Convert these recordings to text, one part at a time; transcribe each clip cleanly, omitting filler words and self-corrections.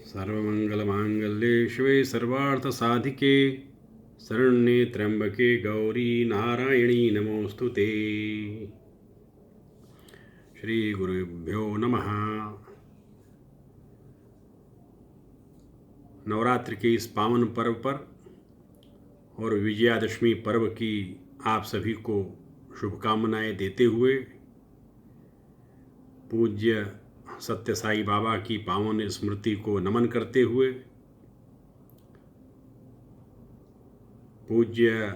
सर्वमंगलमांगल्ये शिवे सर्वार्थसाधिके शरण्ये त्र्यंबके गौरी नारायणी नमोस्तुते। श्री गुरुभ्यो नमः। नवरात्रि के इस पावन पर्व पर और विजयादशमी पर्व की आप सभी को शुभकामनाएं देते हुए पूज्य सत्य साई बाबा की पावन स्मृति को नमन करते हुए पूज्य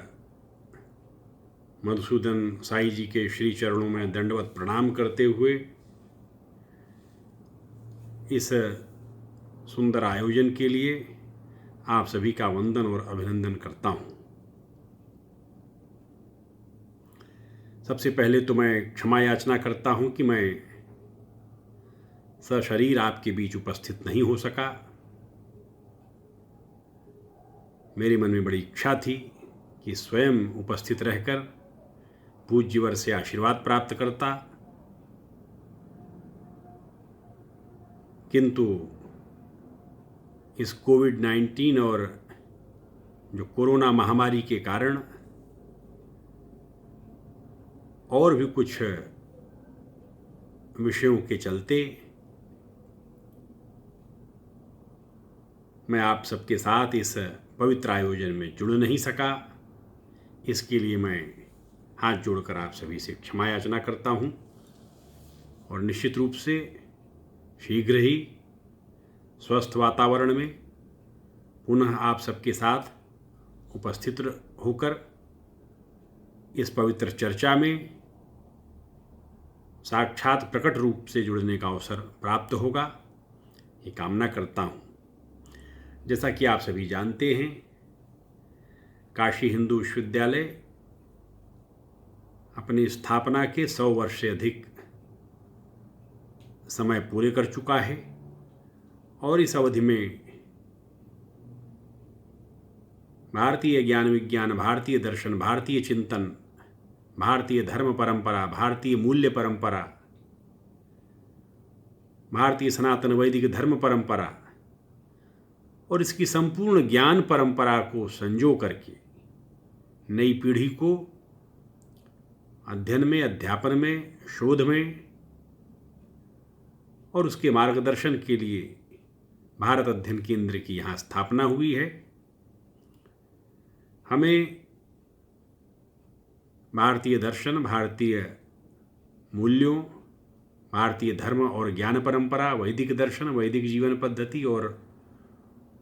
मधुसूदन साई जी के श्री चरणों में दंडवत प्रणाम करते हुए इस सुंदर आयोजन के लिए आप सभी का वंदन और अभिनंदन करता हूँ। सबसे पहले तो मैं क्षमा याचना करता हूँ कि मैं सशरीर आपके बीच उपस्थित नहीं हो सका। मेरे मन में बड़ी इच्छा थी कि स्वयं उपस्थित रहकर पूज्यवर से आशीर्वाद प्राप्त करता, किंतु इस कोविड-19 और जो कोरोना महामारी के कारण और भी कुछ विषयों के चलते मैं आप सबके साथ इस पवित्र आयोजन में जुड़ नहीं सका। इसके लिए मैं हाथ जोड़कर आप सभी से क्षमा याचना करता हूँ और निश्चित रूप से शीघ्र ही स्वस्थ वातावरण में पुनः आप सबके साथ उपस्थित होकर इस पवित्र चर्चा में साक्षात प्रकट रूप से जुड़ने का अवसर प्राप्त होगा, ये कामना करता हूँ। जैसा कि आप सभी जानते हैं, काशी हिंदू विश्वविद्यालय अपनी स्थापना के 100 वर्ष से अधिक समय पूरे कर चुका है और इस अवधि में भारतीय ज्ञान विज्ञान, भारतीय दर्शन, भारतीय चिंतन, भारतीय धर्म परंपरा, भारतीय मूल्य परंपरा, भारतीय सनातन वैदिक धर्म परंपरा और इसकी संपूर्ण ज्ञान परंपरा को संजो करके नई पीढ़ी को अध्ययन में, अध्यापन में, शोध में और उसके मार्गदर्शन के लिए भारत अध्ययन केंद्र की यहाँ स्थापना हुई है। हमें भारतीय दर्शन, भारतीय मूल्यों, भारतीय धर्म और ज्ञान परंपरा, वैदिक दर्शन, वैदिक जीवन पद्धति और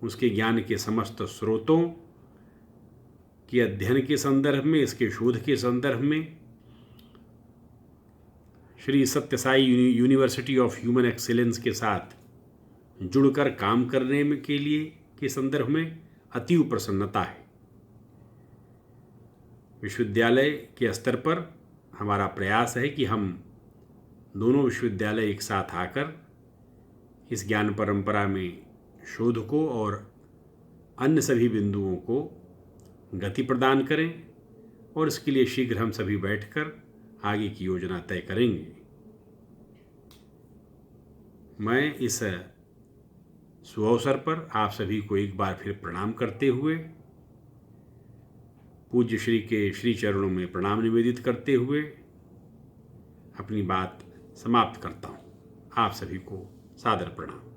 उसके ज्ञान के समस्त स्रोतों के अध्ययन के संदर्भ में, इसके शोध के संदर्भ में श्री सत्य Sai university of human excellence के साथ जुड़कर काम करने के लिए के संदर्भ में अतीव प्रसन्नता है। विश्वविद्यालय के स्तर पर हमारा प्रयास है कि हम दोनों विश्वविद्यालय एक साथ आकर इस ज्ञान परंपरा में शोध को और अन्य सभी बिंदुओं को गति प्रदान करें और इसके लिए शीघ्र हम सभी बैठकर आगे की योजना तय करेंगे। मैं इस सुअवसर पर आप सभी को एक बार फिर प्रणाम करते हुए पूज्य श्री के श्री चरणों में प्रणाम निवेदित करते हुए अपनी बात समाप्त करता हूँ। आप सभी को सादर प्रणाम।